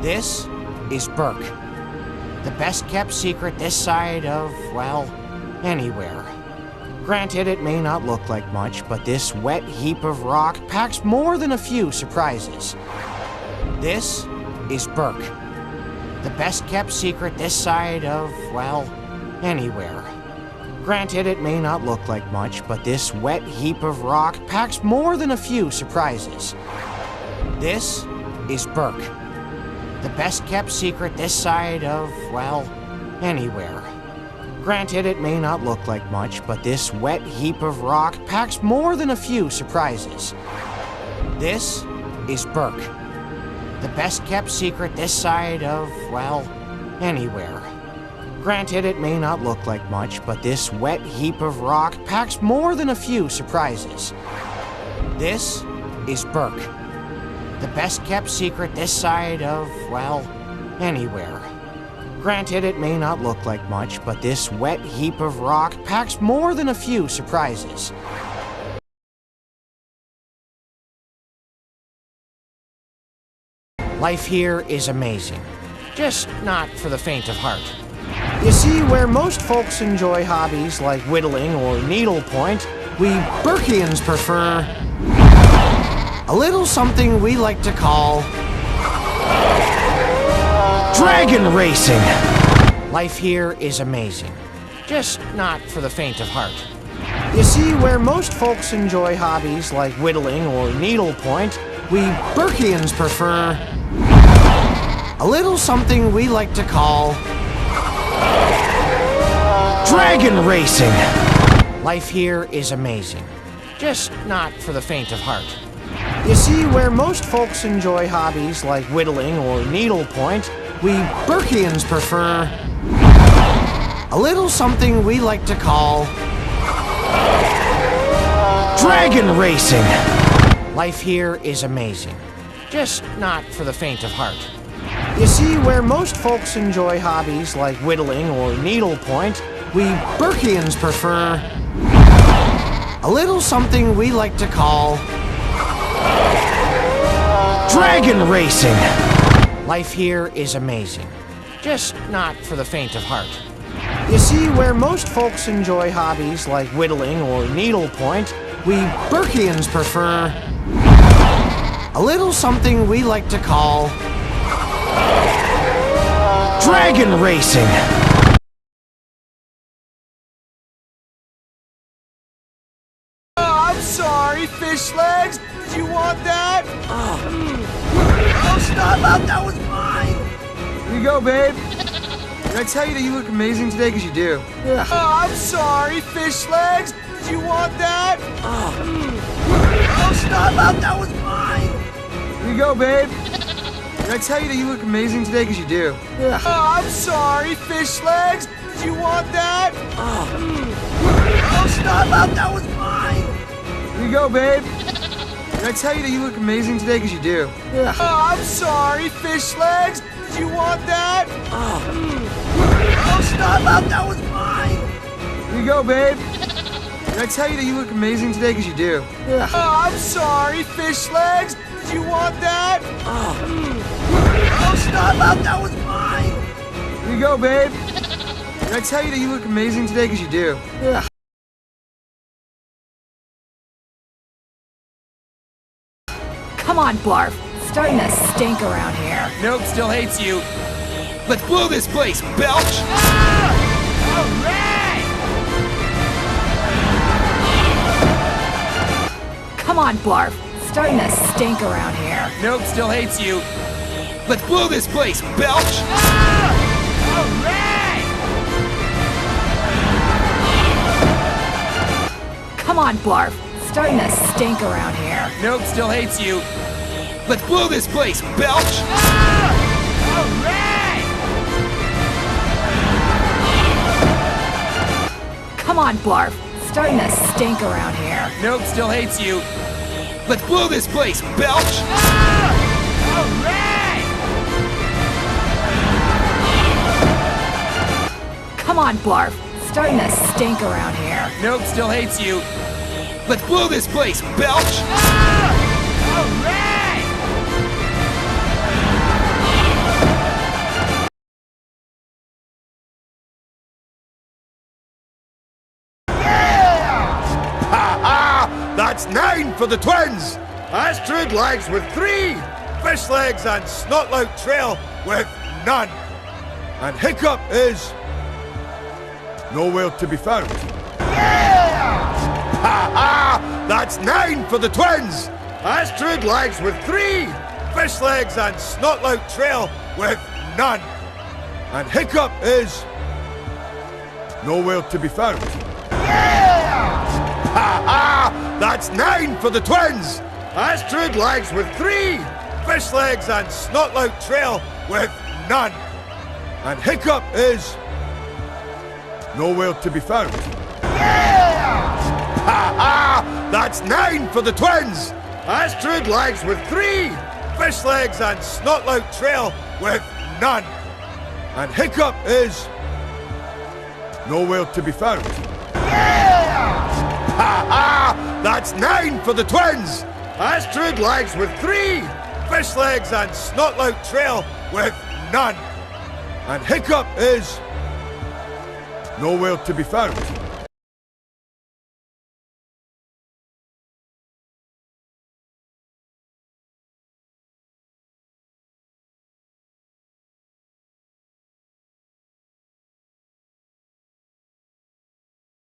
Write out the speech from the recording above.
This is Burke, the best kept secret this side of, well, anywhere. Granted, it may not look like much, but this wet heap of rock packs more than a few surprises. This is Burke, the best kept secret this side of, well, anywhere. Granted, it may not look like much, but this wet heap of rock packs more than a few surprises. This is Burke, the best kept secret this side of, well, anywhere. Granted, it may not look like much, but this wet heap of rock packs more than a few surprises. This is Burke, the best kept secret this side of, well, anywhere. Granted, it may not look like much, but this wet heap of rock packs more than a few surprises. This is Burke, the best kept secret this side of, well, anywhere. Granted, it may not look like much, but this wet heap of rock packs more than a few surprises. Life here is amazing, just not for the faint of heart. You see, where most folks enjoy hobbies like whittling or needlepoint, we Burkeans prefer a little something we like to call dragon racing. Life here is amazing, just not for the faint of heart. You see, where most folks enjoy hobbies like whittling or needlepoint, we Burkeans prefer a little something we like to call dragon racing. Life here is amazing, just not for the faint of heart. You see, where most folks enjoy hobbies like whittling or needlepoint, we Burkeans prefer a little something we like to call dragon racing. Life here is amazing, just not for the faint of heart. You see, where most folks enjoy hobbies like whittling or needlepoint, we Burkeans prefer a little something we like to call dragon racing. Life here is amazing, just not for the faint of heart. You see, where most folks enjoy hobbies like whittling or needlepoint, we Burkeans prefer a little something we like to call dragon racing. I'm sorry, fish legs. Did you want that? Oh, stop out. That was mine. Here you go, babe. Did I tell you that you look amazing today? Because you do. Oh, I'm sorry, fish legs. Did you want that? Oh, stop out. That was mine. Here you go, babe. Did I tell you that you look amazing today? Because you do. Oh, I'm sorry, fish legs. Did you want that? Oh, stop out. That was mine. Here you go, babe. Did I tell you that you look amazing today? Because you do. Oh, I'm sorry, fish legs. Did you want that? Oh, stop out. That was mine. Here you go, babe. Did I tell you that you look amazing today? Because you do. Oh, I'm sorry, fish legs. Did you want that? Oh, stop out. That was mine. Here you go, babe. Did I tell you that you look amazing today? Because you do. Come on, Barf. Starting to stink around here. Nope, still hates you. Let's blow this place, Belch! Come on, Barf. Starting to stink around here. Nope, still hates you. Let's blow this place, Belch! Come on, Barf. Starting to stink around here. Nope, still hates you. Let's blow this place, Belch! Come on, Barf. Starting to stink around here. Nope, still hates you. Let's blow this place, Belch! Come on, Barf. Starting to stink around here. Nope, still hates you. Let's blow this place, Belch! That's 9 for the twins. Astrid legs with 3. Fish legs and snotlout trail with none. And Hiccup is nowhere to be found. Ha ha! That's 9 for the twins. Astrid legs with 3. Fish legs and snotlout trail with none. And Hiccup is nowhere to be found. Ha ha! That's 9 for the twins. Astrid legs with 3. Fish legs and snotlout trail with none. And Hiccup is nowhere to be found. Ha ha! That's 9 for the twins. Astrid legs with 3. Fish legs and snotlout trail with none. And Hiccup is nowhere to be found. Ha ha! That's 9 for the twins. Astrid legs with 3. Fish legs and snotlout trail with none. And Hiccup is nowhere to be found.